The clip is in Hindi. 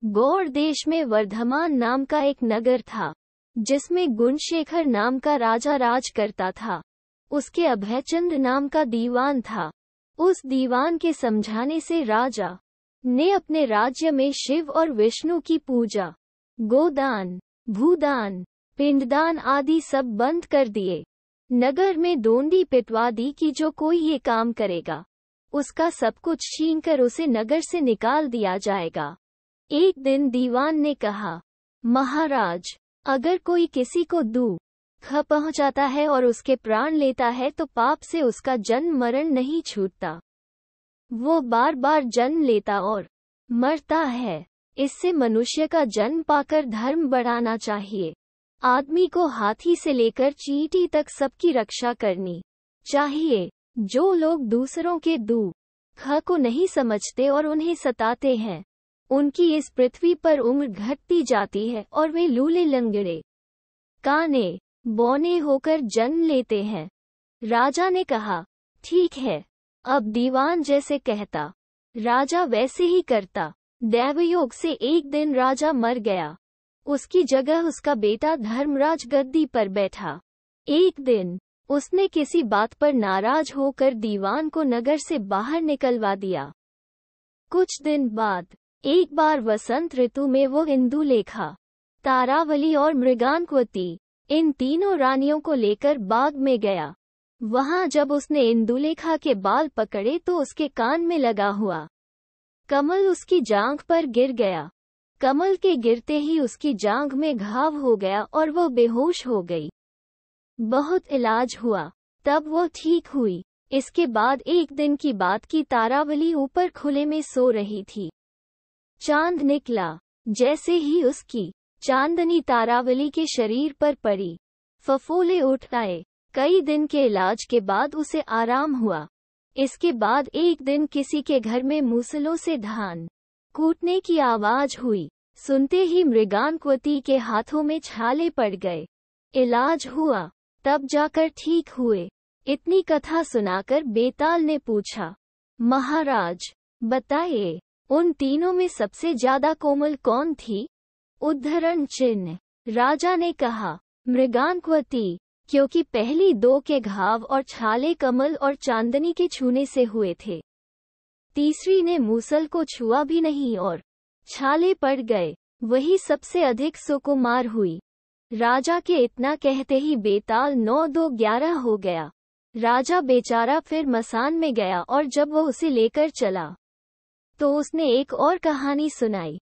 गौड़ देश में वर्धमान नाम का एक नगर था, जिसमें गुणशेखर नाम का राजा राज करता था। उसके अभयचंद नाम का दीवान था। उस दीवान के समझाने से राजा ने अपने राज्य में शिव और विष्णु की पूजा, गोदान, भूदान, पिंडदान आदि सब बंद कर दिए। नगर में डोंडी पिटवा दी कि जो कोई ये काम करेगा, उसका सब कुछ छीनकर उसे नगर से निकाल दिया जाएगा। एक दिन दीवान ने कहा, महाराज, अगर कोई किसी को दुख पहुंचाता है और उसके प्राण लेता है तो पाप से उसका जन्म मरण नहीं छूटता। वो बार बार जन्म लेता और मरता है। इससे मनुष्य का जन्म पाकर धर्म बढ़ाना चाहिए। आदमी को हाथी से लेकर चींटी तक सबकी रक्षा करनी चाहिए। जो लोग दूसरों के दुख को नहीं समझते और उन्हें सताते हैं, उनकी इस पृथ्वी पर उम्र घटती जाती है और वे लूले लंगड़े, काने, बौने होकर जन्म लेते हैं। राजा ने कहा, ठीक है, अब दीवान जैसे कहता, राजा वैसे ही करता। दैवयोग से एक दिन राजा मर गया। उसकी जगह उसका बेटा धर्मराज गद्दी पर बैठा। एक दिन उसने किसी बात पर नाराज होकर दीवान को नगर से बाहर निकलवा दिया। कुछ दिन बाद एक बार वसंत ऋतु में वो इंदुलेखा, तारावली और मृगानक्वती, इन तीनों रानियों को लेकर बाग में गया। वहां जब उसने इंदुलेखा के बाल पकड़े तो उसके कान में लगा हुआ कमल उसकी जांघ पर गिर गया। कमल के गिरते ही उसकी जांघ में घाव हो गया और वो बेहोश हो गई। बहुत इलाज हुआ, तब वो ठीक हुई। इसके बाद एक दिन की बात की तारावली ऊपर खुले में सो रही थी। चांद निकला। जैसे ही उसकी चांदनी तारावली के शरीर पर पड़ी, फफोले उठ आए। कई दिन के इलाज के बाद उसे आराम हुआ। इसके बाद एक दिन किसी के घर में मूसलों से धान कूटने की आवाज हुई। सुनते ही मृगानक्वती के हाथों में छाले पड़ गए। इलाज हुआ, तब जाकर ठीक हुए। इतनी कथा सुनाकर बेताल ने पूछा, महाराज, बताइए, उन तीनों में सबसे ज्यादा कोमल कौन थी? उद्धरण चिन्ह। राजा ने कहा, मृगानक्वती, क्योंकि पहली दो के घाव और छाले कमल और चांदनी के छूने से हुए थे। तीसरी ने मूसल को छुआ भी नहीं और छाले पड़ गए, वही सबसे अधिक सुकुमार हुई। राजा के इतना कहते ही बेताल 9-2-11 हो गया। राजा बेचारा फिर मसान में गया और जब वो उसे लेकर चला तो उसने एक और कहानी सुनाई।